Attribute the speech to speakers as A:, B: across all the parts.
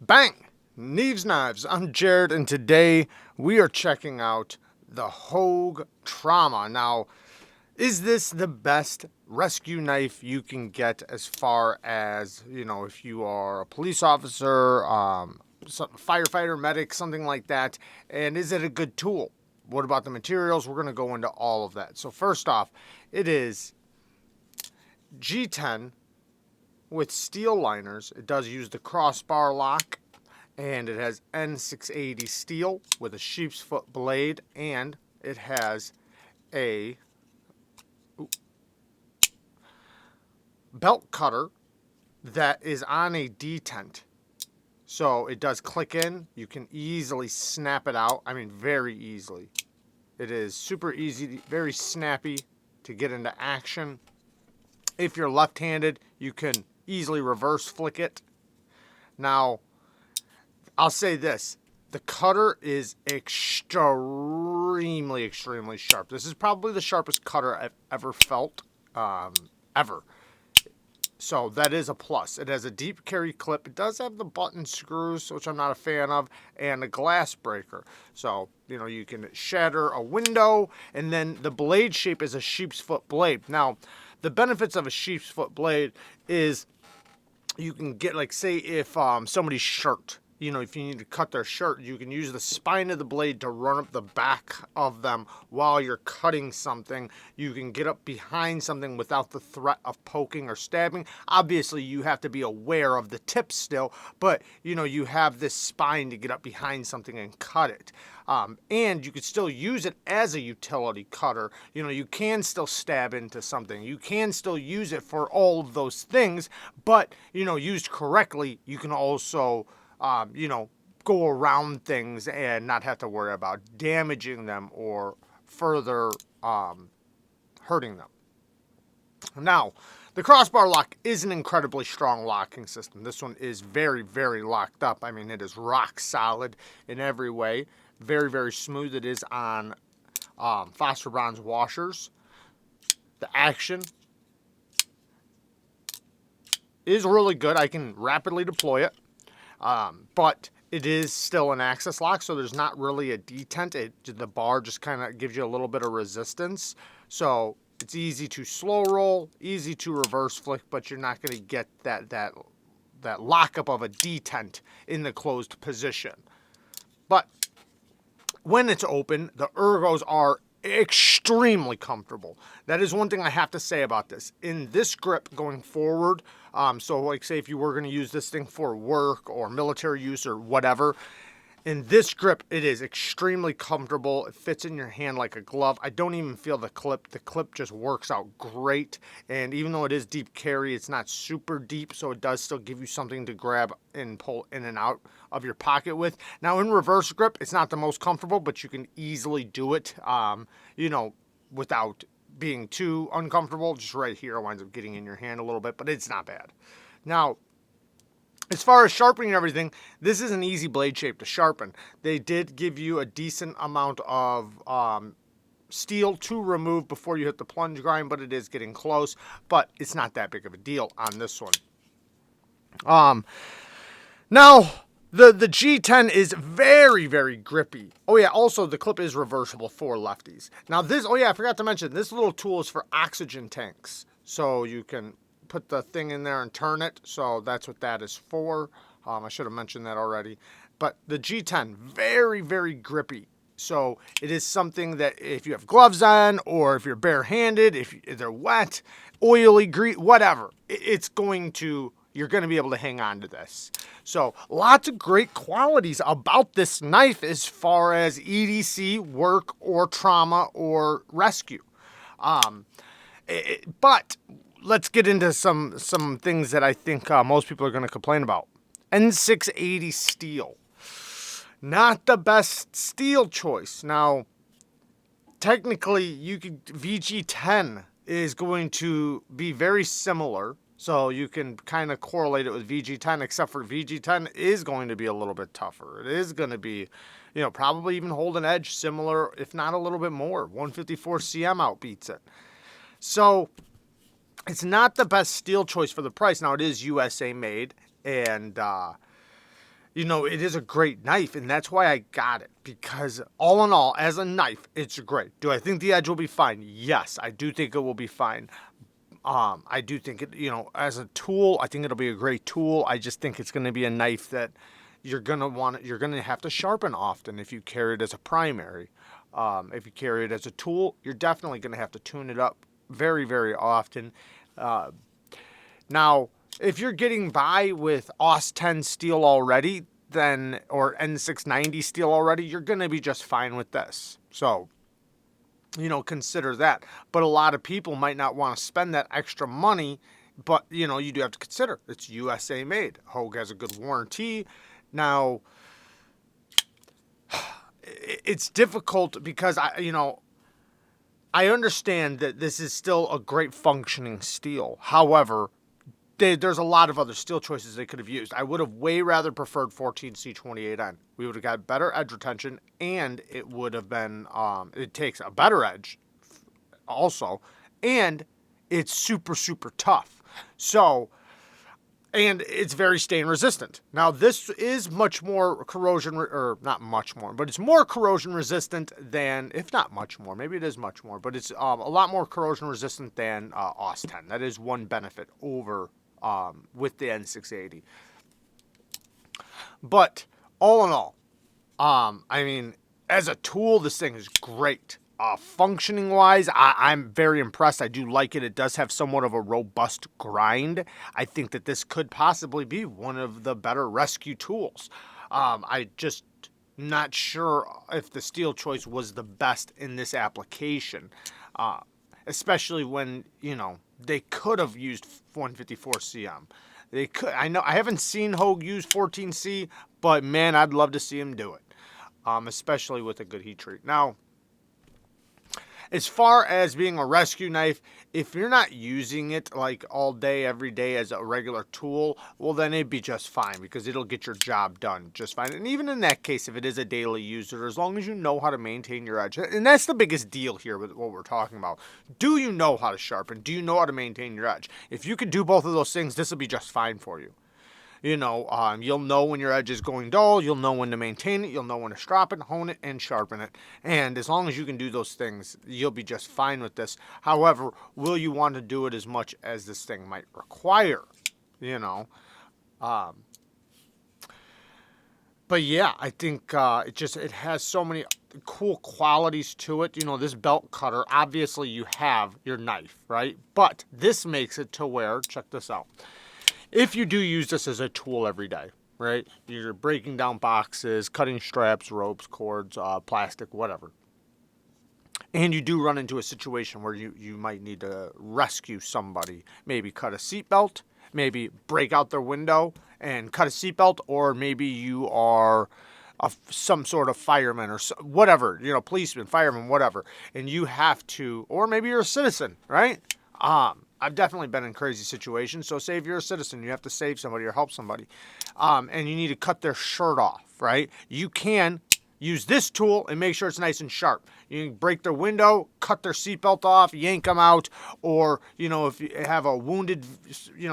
A: Bang! Neeves Knives. I'm Jared, and today we are checking out the Hogue Trauma. Now, is this the best rescue knife you can get as far as, if you are a police officer, firefighter, medic, something like that, and is it a good tool? What about the materials? We're going to go into all of that. So first off, it is G10 with steel liners. It does use the Crossbar Lock, and it has N680 steel with a sheep's foot blade, and it has a belt cutter that is on a detent. So it does click in. You can easily snap it out. I mean, very easily. It is super easy, very snappy to get into action. If you're left-handed, you can easily reverse flick it. Now, I'll say this. The cutter is extremely sharp. This is probably the sharpest cutter I've ever felt, ever. So that is a plus. It has a deep carry clip. It does have the button screws, which I'm not a fan of, and a glass breaker. So, you can shatter a window, and then the blade shape is a sheep's foot blade. Now, the benefits of a sheep's foot blade is you can get, like, say if somebody's shirt, if you need to cut their shirt, you can use the spine of the blade to run up the back of them while you're cutting something. You can get up behind something without the threat of poking or stabbing. Obviously, you have to be aware of the tip still, but, you have this spine to get up behind something and cut it. And you could still use it as a utility cutter. You can still stab into something. You can still use it for all of those things, but, used correctly, you can also go around things and not have to worry about damaging them or further hurting them. Now, the Crossbar Lock is an incredibly strong locking system. This one is very locked up. I mean, it is rock solid in every way. Very smooth. It is on phosphor bronze washers. The action is really good. I can rapidly deploy it. But it is still an access lock, so there's not really a detent. The bar just kind of gives you a little bit of resistance. So it's easy to slow roll, easy to reverse flick, but you're not going to get that lockup of a detent in the closed position. But when it's open, the ergos are extremely comfortable. That is one thing I have to say about this. In this grip going forward, so like say if you were going to use this thing for work or military use or whatever, in this grip it is extremely comfortable. It fits in your hand like a glove. I don't even feel the clip. The clip just works out great, and even though it is deep carry, it's not super deep, so it does still give you something to grab and pull in and out of your pocket with. Now in reverse grip, it's not the most comfortable, but you can easily do it, without being too uncomfortable. Just right here, it winds up getting in your hand a little bit, but it's not bad. Now, as far as sharpening and everything, this is an easy blade shape to sharpen. They did give you a decent amount of steel to remove before you hit the plunge grind, but it is getting close. But it's not that big of a deal on this one. Now, the G10 is very grippy. Oh yeah, also the clip is reversible for lefties. Now this, I forgot to mention, this little tool is for oxygen tanks. So you can put the thing in there and turn it. So that's what that is for. I should have mentioned that already. But the G10, very grippy. So it is something that if you have gloves on, or if you're barehanded, if they're wet, oily, whatever, you're going to be able to hang on to this. So lots of great qualities about this knife as far as EDC, work, or trauma, or rescue. But let's get into some things that I think most people are going to complain about. N680 steel. Not the best steel choice. Now, technically, VG10 is going to be very similar. So you can kind of correlate it with VG10, except for VG10 is going to be a little bit tougher. It is going to be, probably even hold an edge similar, if not a little bit more. 154 CM outbeats it. So it's not the best steel choice for the price. Now, it is USA made, and it is a great knife, and that's why I got it. Because all in all, as a knife, it's great. Do I think the edge will be fine? Yes, I do think it will be fine. I do think it, as a tool, I think it'll be a great tool. I just think it's going to be a knife that you're going to have to sharpen often if you carry it as a primary. If you carry it as a tool, you're definitely going to have to tune it up very, very often. Now, if you're getting by with AUS 10 steel already, or N690 steel already, you're going to be just fine with this. So, consider that. But a lot of people might not want to spend that extra money, but, you do have to consider it's USA made. Hogue has a good warranty. Now, it's difficult because I understand that this is still a great functioning steel. However, there's a lot of other steel choices they could have used. I would have way rather preferred 14C28N. We would have got better edge retention, and it would have been, it takes a better edge also, and it's super, super tough. So, and it's very stain resistant. Now, this is much more corrosion, or not much more, but it's more corrosion resistant than, if not much more, maybe it is much more, but it's a lot more corrosion resistant than AUS 10. That is one benefit over with the N680. But all in all, as a tool, this thing is great. Functioning wise, I'm very impressed. I do like it. It does have somewhat of a robust grind. I think that this could possibly be one of the better rescue tools. I just not sure if the steel choice was the best in this application, especially when, they could have used 154 CM. They could. I haven't seen Hogue use 14C, but man, I'd love to see him do it, especially with a good heat treat. Now, as far as being a rescue knife, if you're not using it like all day, every day as a regular tool, well, then it'd be just fine because it'll get your job done just fine. And even in that case, if it is a daily user, as long as you know how to maintain your edge, and that's the biggest deal here with what we're talking about. Do you know how to sharpen? Do you know how to maintain your edge? If you could do both of those things, this will be just fine for you. You'll know when your edge is going dull, you'll know when to maintain it, you'll know when to strop it, hone it, and sharpen it. And as long as you can do those things, you'll be just fine with this. However, will you want to do it as much as this thing might require? But yeah, I think it has so many cool qualities to it. This belt cutter, obviously you have your knife, right? But this makes it to where, check this out. If you do use this as a tool every day, right? You're breaking down boxes, cutting straps, ropes, cords, plastic, whatever. And you do run into a situation where you might need to rescue somebody. Maybe cut a seatbelt, maybe break out their window and cut a seatbelt, or maybe you are some sort of fireman or whatever, policeman, fireman, whatever. And you have to, or maybe you're a citizen, right? I've definitely been in crazy situations. So say if you're a citizen, you have to save somebody or help somebody, and you need to cut their shirt off, right? You can use this tool and make sure it's nice and sharp. You can break their window, cut their seatbelt off, yank them out, or, if you have a wounded,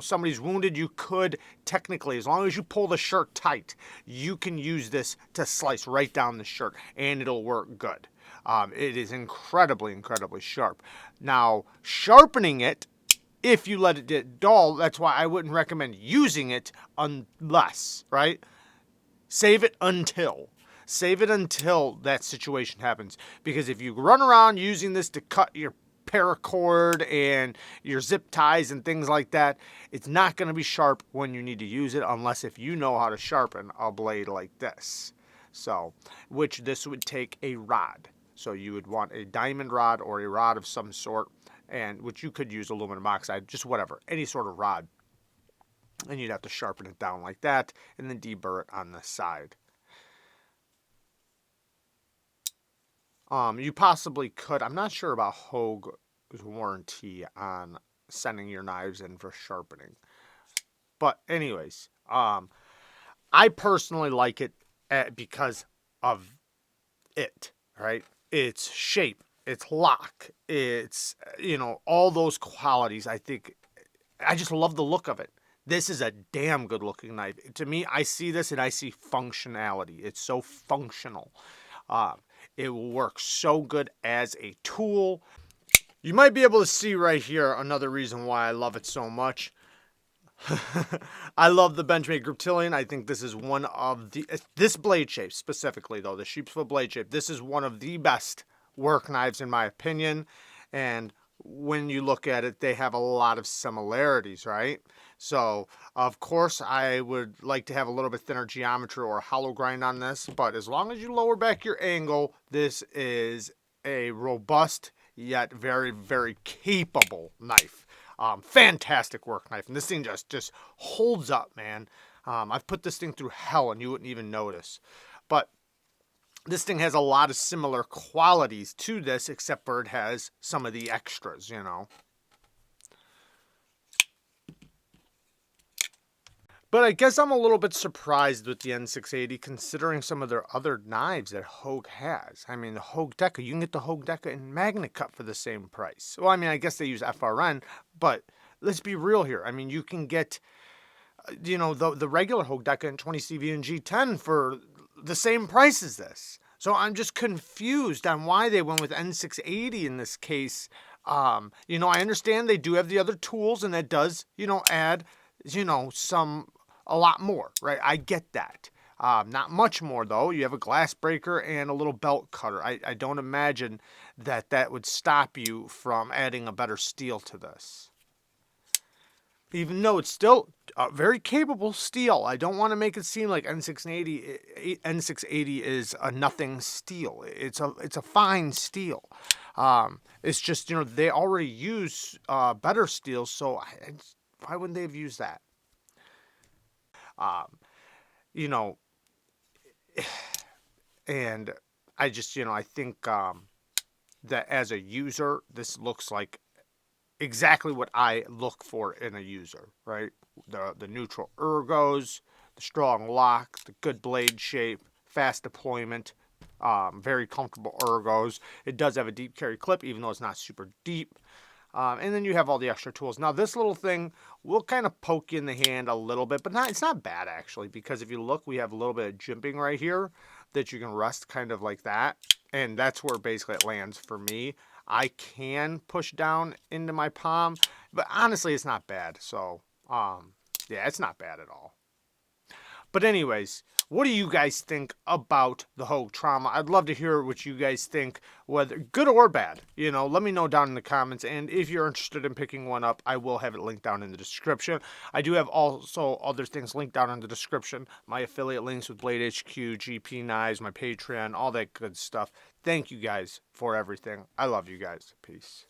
A: somebody's wounded, you could technically, as long as you pull the shirt tight, you can use this to slice right down the shirt, and it'll work good. It is incredibly, incredibly sharp. Now, sharpening it, if you let it get dull, that's why I wouldn't recommend using it unless, right? Save it until that situation happens. Because if you run around using this to cut your paracord and your zip ties and things like that, it's not going to be sharp when you need to use it unless if you know how to sharpen a blade like this. So, which this would take a rod. So you would want a diamond rod or a rod of some sort, and which you could use aluminum oxide, just whatever, any sort of rod. And you'd have to sharpen it down like that and then deburr it on the side. You possibly could, I'm not sure about Hogue's warranty on sending your knives in for sharpening. But anyways, I personally like it because of it, right? Its shape, its lock, its, all those qualities. I think I just love the look of it. This is a damn good looking knife. To me, I see this and I see functionality. It's so functional. It will work so good as a tool. You might be able to see right here another reason why I love it so much. I love the Benchmade Griptilian. I think this is one of this blade shape specifically though, the sheepsfoot blade shape. This is one of the best work knives in my opinion. And when you look at it, they have a lot of similarities, right? So, of course, I would like to have a little bit thinner geometry or hollow grind on this, but as long as you lower back your angle, this is a robust yet very, very capable knife. Fantastic work knife, and this thing just holds up, man. I've put this thing through hell and you wouldn't even notice. But this thing has a lot of similar qualities to this, except for it has some of the extras, you know. But I guess I'm a little bit surprised with the N680 considering some of their other knives that Hogue has. I mean, the Hogue Deca, you can get the Hogue Deca in Magna Cut for the same price. Well, I mean, I guess they use FRN, but let's be real here. I mean, you can get, you know, the regular Hogue Deca in 20 CV and G10 for the same price as this. So I'm just confused on why they went with N680 in this case. You know, I understand they do have the other tools and that does, you know, add, you know, a lot more, right? I get that. Not much more though. You have a glass breaker and a little belt cutter. I don't imagine that would stop you from adding a better steel to this. Even though it's still a very capable steel. I don't want to make it seem like N680 is a nothing steel. It's a fine steel. It's just, you know, they already use better steel, so why wouldn't they have used that? You know, and I just, you know, I think that as a user, this looks like exactly what I look for in a user, right? The neutral ergos, the strong lock, the good blade shape, fast deployment, very comfortable ergos. It does have a deep carry clip, even though it's not super deep. And then you have all the extra tools. Now, this little thing will kind of poke you in the hand a little bit, but it's not bad, actually, because if you look, we have a little bit of jimping right here that you can rest kind of like that. And that's where basically it lands for me. I can push down into my palm, but honestly, it's not bad. So, yeah, it's not bad at all. But anyways, what do you guys think about the Hogue Trauma? I'd love to hear what you guys think, whether good or bad. You know, let me know down in the comments. And if you're interested in picking one up, I will have it linked down in the description. I do have also other things linked down in the description. My affiliate links with Blade HQ, GP Knives, my Patreon, all that good stuff. Thank you guys for everything. I love you guys. Peace.